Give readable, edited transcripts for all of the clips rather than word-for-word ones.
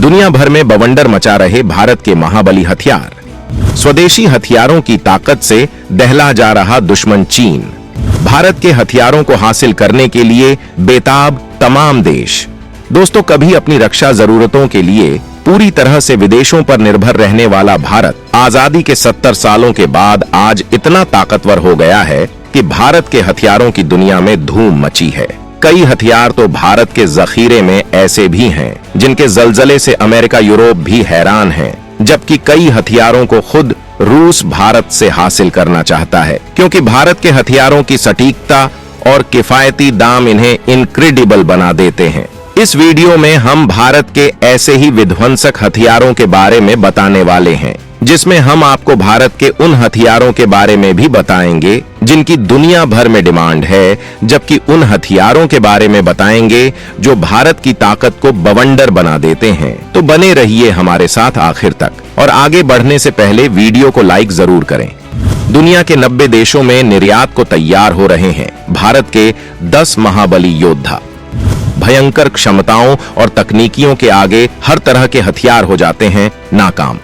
दुनिया भर में बवंडर मचा रहे भारत के महाबली हथियार। स्वदेशी हथियारों की ताकत से दहला जा रहा दुश्मन चीन। भारत के हथियारों को हासिल करने के लिए बेताब तमाम देश। दोस्तों, कभी अपनी रक्षा जरूरतों के लिए पूरी तरह से विदेशों पर निर्भर रहने वाला भारत आजादी के 70 सालों के बाद आज इतना ताकतवर हो गया है कि भारत के हथियारों की दुनिया में धूम मची है। कई हथियार तो भारत के जखीरे में ऐसे भी हैं जिनके जलजले से अमेरिका यूरोप भी हैरान हैं, जबकि कई हथियारों को खुद रूस भारत से हासिल करना चाहता है, क्योंकि भारत के हथियारों की सटीकता और किफायती दाम इन्हें इनक्रेडिबल बना देते हैं। इस वीडियो में हम भारत के ऐसे ही विध्वंसक हथियारों के बारे में बताने वाले हैं, जिसमें हम आपको भारत के उन हथियारों के बारे में भी बताएंगे जिनकी दुनिया भर में डिमांड है, जबकि उन हथियारों के बारे में बताएंगे जो भारत की ताकत को बवंडर बना देते हैं। तो बने रहिए हमारे साथ आखिर तक, और आगे बढ़ने से पहले वीडियो को लाइक जरूर करें। दुनिया के 90 देशों में निर्यात को तैयार हो रहे हैं भारत के 10 महाबली योद्धा। भयंकर क्षमताओं और तकनीकियों के आगे हर तरह के हथियार हो जाते हैं नाकाम।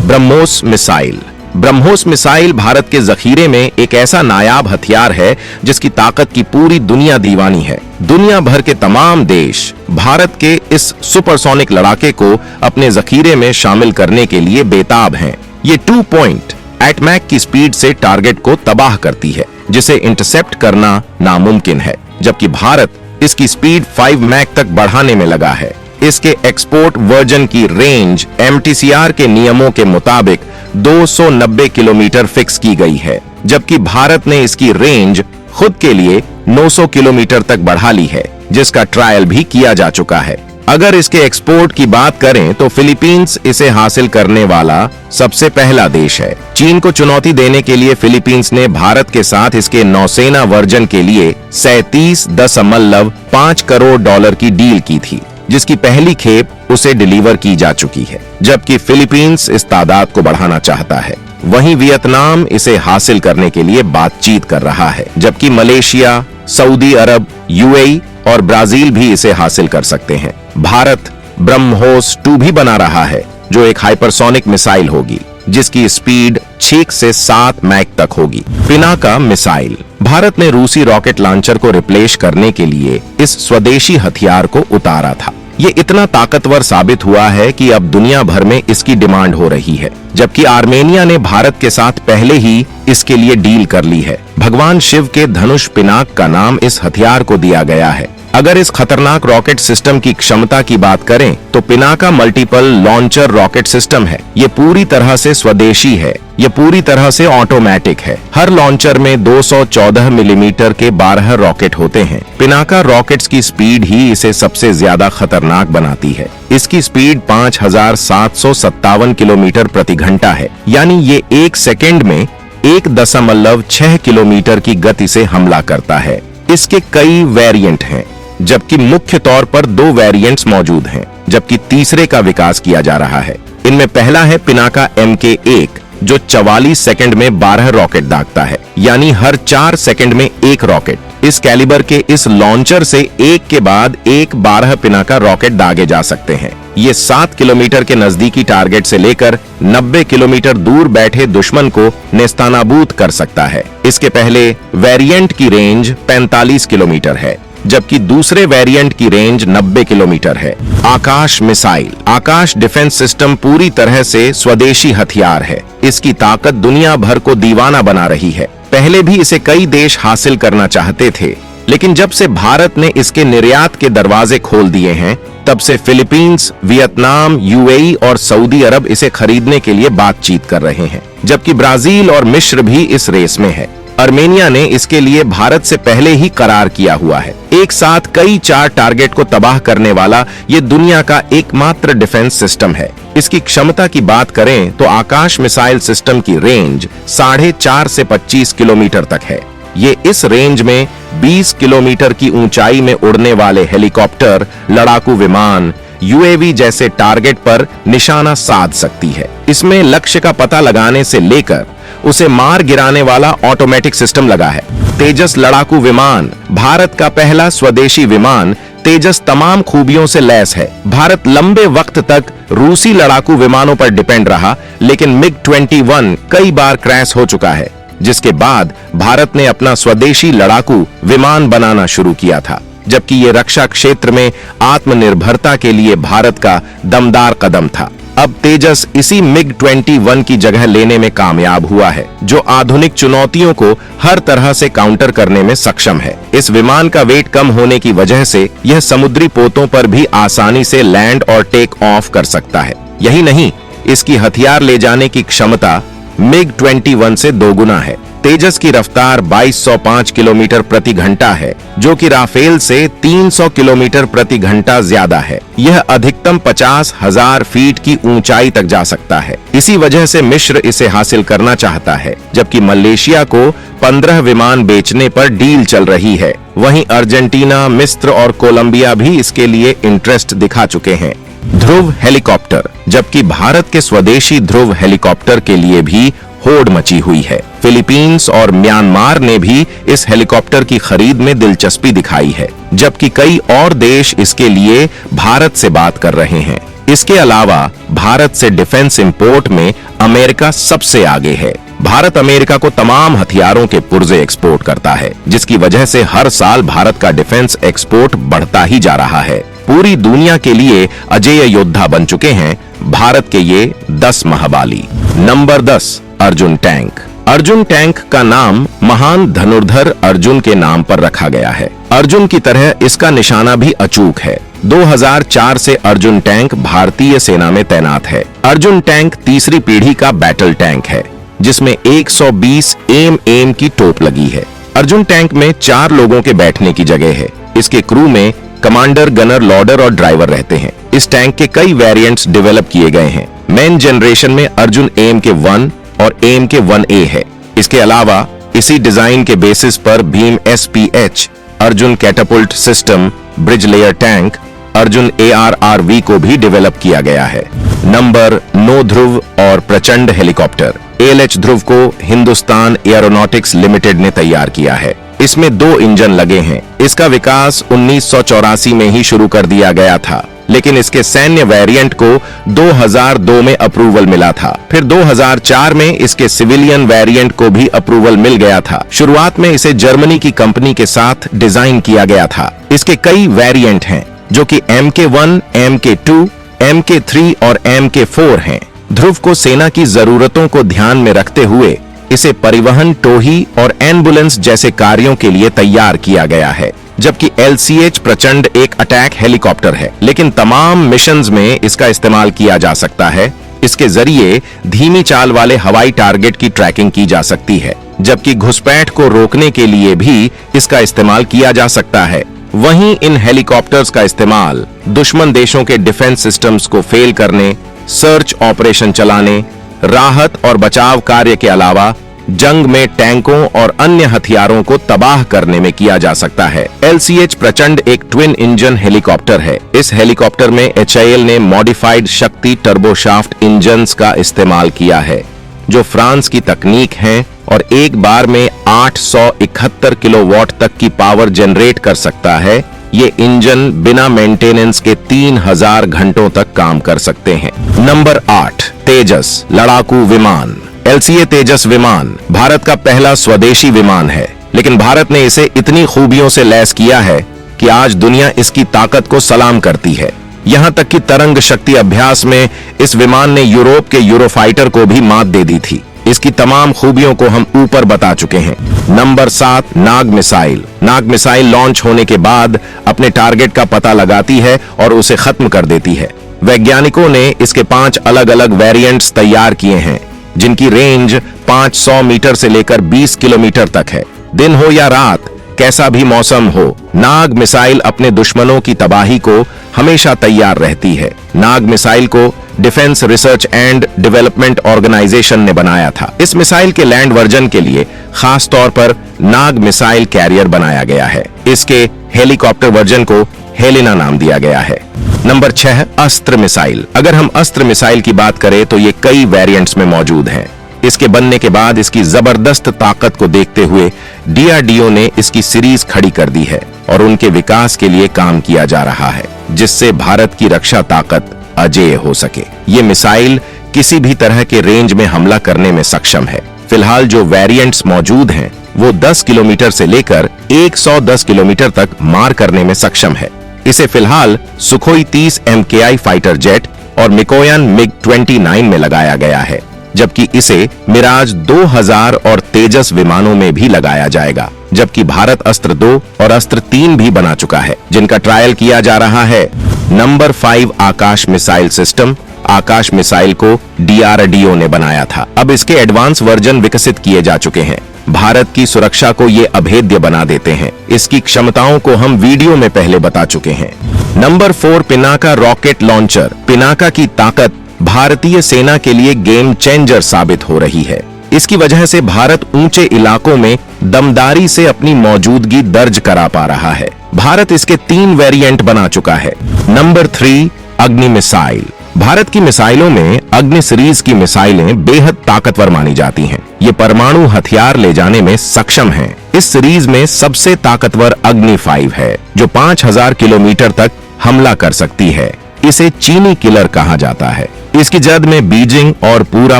ब्रह्मोस मिसाइल। ब्रह्मोस मिसाइल भारत के जखीरे में एक ऐसा नायाब हथियार है जिसकी ताकत की पूरी दुनिया दीवानी है। दुनिया भर के तमाम देश भारत के इस सुपरसोनिक लड़ाके को अपने जखीरे में शामिल करने के लिए बेताब हैं। ये 2 पॉइंट एट मैक की स्पीड से टारगेट को तबाह करती है, जिसे इंटरसेप्ट करना नामुमकिन है, जबकि भारत इसकी स्पीड 5 मैक तक बढ़ाने में लगा है। इसके एक्सपोर्ट वर्जन की रेंज MTCR के नियमों के मुताबिक 290 किलोमीटर फिक्स की गई है, जबकि भारत ने इसकी रेंज खुद के लिए 900 किलोमीटर तक बढ़ा ली है, जिसका ट्रायल भी किया जा चुका है। अगर इसके एक्सपोर्ट की बात करें तो फिलीपींस इसे हासिल करने वाला सबसे पहला देश है। चीन को चुनौती देने के लिए फिलीपींस ने भारत के साथ इसके नौसेना वर्जन के लिए 37.5 करोड़ डॉलर की डील की थी, जिसकी पहली खेप उसे डिलीवर की जा चुकी है, जबकि फिलीपींस इस तादाद को बढ़ाना चाहता है। वहीं वियतनाम इसे हासिल करने के लिए बातचीत कर रहा है, जबकि मलेशिया, सऊदी अरब, UAE और ब्राजील भी इसे हासिल कर सकते हैं। भारत ब्रह्मोस 2 भी बना रहा है, जो एक हाइपरसोनिक मिसाइल होगी जिसकी स्पीड 6 से 7 मैक तक होगी। पिनाका मिसाइल। भारत ने रूसी रॉकेट लॉन्चर को रिप्लेस करने के लिए इस स्वदेशी हथियार को उतारा था। ये इतना ताकतवर साबित हुआ है कि अब दुनिया भर में इसकी डिमांड हो रही है, जबकि आर्मेनिया ने भारत के साथ पहले ही इसके लिए डील कर ली है। भगवान शिव के धनुष पिनाक का नाम इस हथियार को दिया गया है। अगर इस खतरनाक रॉकेट सिस्टम की क्षमता की बात करें तो Pinaka multiple launcher rocket system है। ये पूरी तरह से स्वदेशी है, ये पूरी तरह से ऑटोमेटिक है। हर लॉन्चर में 214 मिलीमीटर के 12 रॉकेट होते हैं। पिनाका रॉकेट्स की स्पीड ही इसे सबसे ज्यादा खतरनाक बनाती है। इसकी स्पीड 5757 किलोमीटर प्रति घंटा है, यानी ये 1 सेकेंड में 1.6 किलोमीटर की गति से हमला करता है। इसके कई वेरिएंट हैं, जबकि मुख्य तौर पर 2 वेरिएंट्स मौजूद हैं, जबकि तीसरे का विकास किया जा रहा है। इनमें पहला है पिनाका MK1, जो 44 सेकंड में 12 रॉकेट दागता है, यानी हर 4 सेकंड में 1 रॉकेट। इस कैलिबर के इस लॉन्चर से एक के बाद एक 12 पिनाका रॉकेट दागे जा सकते हैं। ये 7 किलोमीटर के नजदीकी टारगेट से लेकर 90 किलोमीटर दूर बैठे दुश्मन को नेस्तानाबूद कर सकता है। इसके पहले वेरिएंट की रेंज 45 किलोमीटर है, जबकि दूसरे वेरिएंट की रेंज 90 किलोमीटर है। आकाश मिसाइल। आकाश डिफेंस सिस्टम पूरी तरह से स्वदेशी हथियार है। इसकी ताकत दुनिया भर को दीवाना बना रही है। पहले भी इसे कई देश हासिल करना चाहते थे, लेकिन जब से भारत ने इसके निर्यात के दरवाजे खोल दिए हैं, तब से फिलीपींस, वियतनाम, UAE और सऊदी अरब इसे खरीदने के लिए बातचीत कर रहे हैं, जबकि ब्राजील और मिस्र भी इस रेस में है। आर्मेनिया ने इसके लिए भारत से पहले ही करार किया हुआ है। एक साथ कई 4 टारगेट को तबाह करने वाला ये दुनिया का एकमात्र डिफेंस सिस्टम है। इसकी क्षमता की बात करें तो आकाश मिसाइल सिस्टम की रेंज 4.5 से 25 किलोमीटर तक है। ये इस रेंज में 20 किलोमीटर की ऊंचाई में उड़ने वाले हेलीकॉप्टर, लड़ाकू विमान, UAV जैसे टारगेट पर निशाना साध सकती है। इसमें लक्ष्य का पता लगाने से लेकर उसे मार गिराने वाला ऑटोमेटिक सिस्टम लगा है। तेजस लड़ाकू विमान भारत का पहला स्वदेशी विमान तेजस तमाम खूबियों से लैस है। भारत लंबे वक्त तक रूसी लड़ाकू विमानों पर डिपेंड रहा, लेकिन मिग-21 कई बार क्रैश हो चुका है, जिसके बाद भारत ने अपना स्वदेशी लड़ाकू विमान बनाना शुरू किया था, जबकि ये रक्षा क्षेत्र में आत्मनिर्भरता के लिए भारत का दमदार कदम था। अब तेजस इसी मिग-21 की जगह लेने में कामयाब हुआ है, जो आधुनिक चुनौतियों को हर तरह से काउंटर करने में सक्षम है। इस विमान का वेट कम होने की वजह से यह समुद्री पोतों पर भी आसानी से लैंड और टेक ऑफ कर सकता है। यही नहीं, इसकी हथियार ले जाने की क्षमता मिग-21 से दोगुना है। तेजस की रफ्तार 2205 किलोमीटर प्रति घंटा है, जो कि राफेल से 300 किलोमीटर प्रति घंटा ज्यादा है। यह अधिकतम 50,000 फीट की ऊंचाई तक जा सकता है। इसी वजह से मिस्र इसे हासिल करना चाहता है, जबकि मलेशिया को 15 विमान बेचने पर डील चल रही है। वहीं अर्जेंटीना, मिस्र और कोलंबिया भी इसके लिए इंटरेस्ट दिखा चुके हैं। ध्रुव हेलीकॉप्टर, जबकि भारत के स्वदेशी ध्रुव हेलीकॉप्टर के लिए भी होड़ मची हुई है। फिलीपींस और म्यांमार ने भी इस हेलीकॉप्टर की खरीद में दिलचस्पी दिखाई है, जबकि कई और देश इसके लिए भारत से बात कर रहे हैं। इसके अलावा भारत से डिफेंस इंपोर्ट में अमेरिका सबसे आगे है। भारत अमेरिका को तमाम हथियारों के पुर्जे एक्सपोर्ट करता है, जिसकी वजह से हर साल भारत का डिफेंस एक्सपोर्ट बढ़ता ही जा रहा है। पूरी दुनिया के लिए अजेय योद्धा बन चुके हैं भारत के ये 10 महाबाली। Number 10, Arjun tank. Arjun tank का नाम महान धनुर्धर अर्जुन के नाम पर रखा गया है। अर्जुन की तरह इसका निशाना भी अचूक है। 2004 से अर्जुन टैंक भारतीय सेना में तैनात है। अर्जुन टैंक तीसरी पीढ़ी का बैटल टैंक है, जिसमें 120 mm की टोप लगी है। अर्जुन टैंक में 4 लोगों के बैठने की जगह है। इसके क्रू में कमांडर, गनर, लोडर और ड्राइवर रहते हैं। इस टैंक के कई वेरिएंट्स डेवलप किए गए हैं। मेन जनरेशन में अर्जुन AMK-1 और AMK-1A है। इसके अलावा इसी डिजाइन के बेसिस पर Bhim SPH, Arjun catapult system, bridge layer tank, Arjun ARRV को भी डेवलप किया गया है। नंबर 9, ध्रुव और प्रचंड हेलीकॉप्टर। ALH ध्रुव को हिंदुस्तान एरोनॉटिक्स लिमिटेड ने तैयार किया है। इसमें 2 इंजन लगे हैं। इसका विकास 1984 में ही शुरू कर दिया गया था, लेकिन इसके सैन्य वेरिएंट को 2002 में अप्रूवल मिला था। फिर 2004 में इसके सिविलियन वेरिएंट को भी अप्रूवल मिल गया था। शुरुआत में इसे जर्मनी की कंपनी के साथ डिजाइन किया गया था। इसके कई वेरिएंट हैं, जो कि MK-1, MK-2, MK-3 और MK-4 हैं। ध्रुव को सेना की जरूरतों को ध्यान में रखते हुए इसे परिवहन, टोही और एम्बुलेंस जैसे कार्यों के लिए तैयार किया गया है। जबकि LCH प्रचंड एक अटैक हेलीकॉप्टर है, लेकिन तमाम मिशंस में इसका इस्तेमाल किया जा सकता है। इसके जरिए धीमी चाल वाले हवाई टारगेट की ट्रैकिंग की जा सकती है, जबकि घुसपैठ को रोकने के लिए भी इसका इस्तेमाल किया जा सकता है। वहीं इन हेलीकॉप्टर्स का इस्तेमाल दुश्मन देशों के डिफेंस सिस्टम्स को फेल करने, सर्च ऑपरेशन चलाने, राहत और बचाव कार्य के अलावा जंग में टैंकों और अन्य हथियारों को तबाह करने में किया जा सकता है। LCH प्रचंड एक ट्विन इंजन हेलीकॉप्टर है। इस हेलीकॉप्टर में HAL ने मॉडिफाइड शक्ति टर्बोशाफ्ट इंजन्स का इस्तेमाल किया है, जो फ्रांस की तकनीक है और एक बार में 871 किलोवाट तक की पावर जनरेट कर सकता है। ये इंजन बिना मेंटेनेंस के 3000 घंटों तक काम कर सकते हैं। नंबर 8, तेजस लड़ाकू विमान। LCA तेजस विमान भारत का पहला स्वदेशी विमान है, लेकिन भारत ने इसे इतनी खूबियों से लैस किया है कि आज दुनिया इसकी ताकत को सलाम करती है। यहाँ तक कि तरंग शक्ति अभ्यास में इस विमान ने यूरोप के यूरोफाइटर को भी मात दे दी थी। इसकी तमाम खूबियों को हम ऊपर बता चुके हैं। नंबर 7, नाग मिसाइल। नाग मिसाइल लॉन्च होने के बाद अपने टारगेट का पता लगाती है और उसे खत्म कर देती है। वैज्ञानिकों ने इसके 5 अलग अलग वेरिएंट्स तैयार किए हैं, जिनकी रेंज 500 मीटर से लेकर 20 किलोमीटर तक है। दिन हो या रात, कैसा भी मौसम हो, नाग मिसाइल अपने दुश्मनों की तबाही को हमेशा तैयार रहती है। नाग मिसाइल को defence research and development organisation ने बनाया था। इस मिसाइल के लैंड वर्जन के लिए खास तौर पर नाग मिसाइल कैरियर बनाया गया है। इसके हेलीकॉप्टर वर्जन को हेलेना नाम दिया गया है। नंबर 6, अस्त्र मिसाइल। अगर हम अस्त्र मिसाइल की बात करें तो ये कई वेरिएंट्स में मौजूद हैं। इसके बनने के बाद इसकी जबरदस्त ताकत को देखते हुए DRDO ने इसकी सीरीज खड़ी कर दी है। और उनके विकास के लिए काम किया जा रहा है, जिससे भारत की रक्षा ताकत अजेय हो सके। ये मिसाइल किसी भी तरह के रेंज में हमला करने में सक्षम है। फिलहाल जो वेरिएंट्स मौजूद हैं, वो 10 किलोमीटर से लेकर 110 किलोमीटर तक मार करने में सक्षम है। इसे फिलहाल सुखोई 30 MKI फाइटर जेट और मिकोयन MiG-29 में लगाया गया है, जबकि इसे मिराज 2000 और तेजस विमानों में भी लगाया जाएगा। जबकि भारत अस्त्र 2 और अस्त्र 3 भी बना चुका है, जिनका ट्रायल किया जा रहा है। नंबर 5 आकाश मिसाइल सिस्टम। आकाश मिसाइल को DRDO ने बनाया था। अब इसके एडवांस वर्जन विकसित किए जा चुके हैं। भारत की सुरक्षा को ये अभेद्य बना देते हैं। इसकी क्षमताओं को हम वीडियो में पहले बता चुके हैं। Number 4 Pinaka rocket launcher. Pinaka की ताकत भारतीय सेना के लिए गेम चेंजर साबित हो रही है। इसकी वजह से भारत ऊंचे इलाकों में दमदारी से अपनी मौजूदगी दर्ज करा पा रहा है। भारत इसके 3 वेरिएंट बना चुका है। नंबर 3 अग्नि मिसाइल। भारत की मिसाइलों में अग्नि सीरीज की मिसाइलें बेहद ताकतवर मानी जाती हैं। ये परमाणु हथियार ले जाने में सक्षम हैं। इस सीरीज में सबसे ताकतवर अग्नि 5 है, जो 5000 किलोमीटर तक हमला कर सकती है। इसे चीनी किलर कहा जाता है। इसकी जद में बीजिंग और पूरा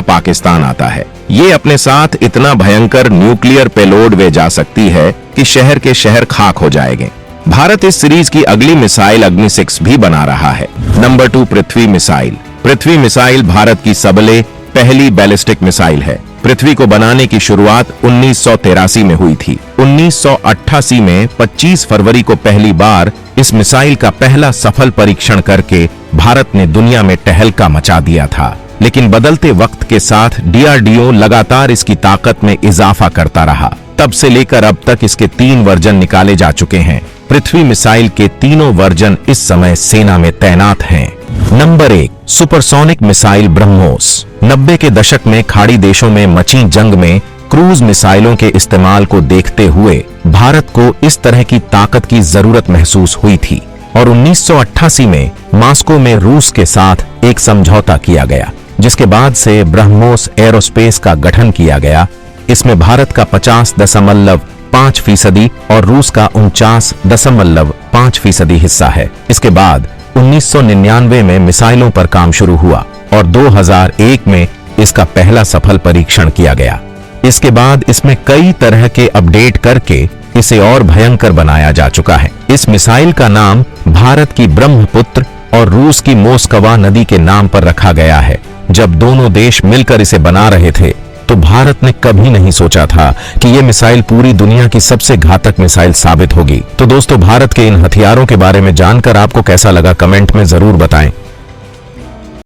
पाकिस्तान आता है। ये अपने साथ इतना भयंकर न्यूक्लियर पेलोड ले जा सकती है कि शहर के शहर खाक हो जाएंगे। भारत इस सीरीज की अगली मिसाइल अग्नि 6 भी बना रहा है। नंबर 2 पृथ्वी मिसाइल। पृथ्वी मिसाइल भारत की सबले पहली बैलिस्टिक मिसाइल है। पृथ्वी को बनाने की शुरुआत 1983 में हुई थी। 1988 में 25 फरवरी को पहली बार इस मिसाइल का पहला सफल परीक्षण करके भारत ने दुनिया में टहलका मचा दिया था। लेकिन बदलते वक्त के साथ DRDO लगातार इसकी ताकत में इजाफा करता रहा। तब से लेकर अब तक इसके 3 वर्जन निकाले जा चुके हैं। पृथ्वी मिसाइल के तीनों वर्जन इस समय सेना में तैनात हैं। Number 1 supersonic missile BrahMos. 90 के दशक में खाड़ी देशों में मची जंग में क्रूज मिसाइलों के इस्तेमाल को देखते हुए भारत को इस तरह की ताकत की जरूरत महसूस हुई थी और 1988 में मॉस्को में रूस के साथ एक समझौता किया गया, जिसके बाद से ब्रह्मोस एरोस्पेस का गठन किया गया। इसमें भारत का 50.5% और रूस का 49.5% हिस्सा है। इसके बाद 1999 में मिसाइलों पर काम शुरू हुआ और 2001 में इसका पहला सफल परीक्षण किया गया। इसके बाद इसमें कई तरह के अपडेट करके इसे और भयंकर बनाया जा चुका है। इस मिसाइल का नाम भारत की ब्रह्मपुत्र और रूस की मोस्कवा नदी के नाम पर रखा गया है। जब दोनों देश मिलकर इसे बना रहे थे तो भारत ने कभी नहीं सोचा था कि ये मिसाइल पूरी दुनिया की सबसे घातक मिसाइल साबित होगी। तो दोस्तों, भारत के इन हथियारों के बारे में जानकर आपको कैसा लगा कमेंट में जरूर बताएं।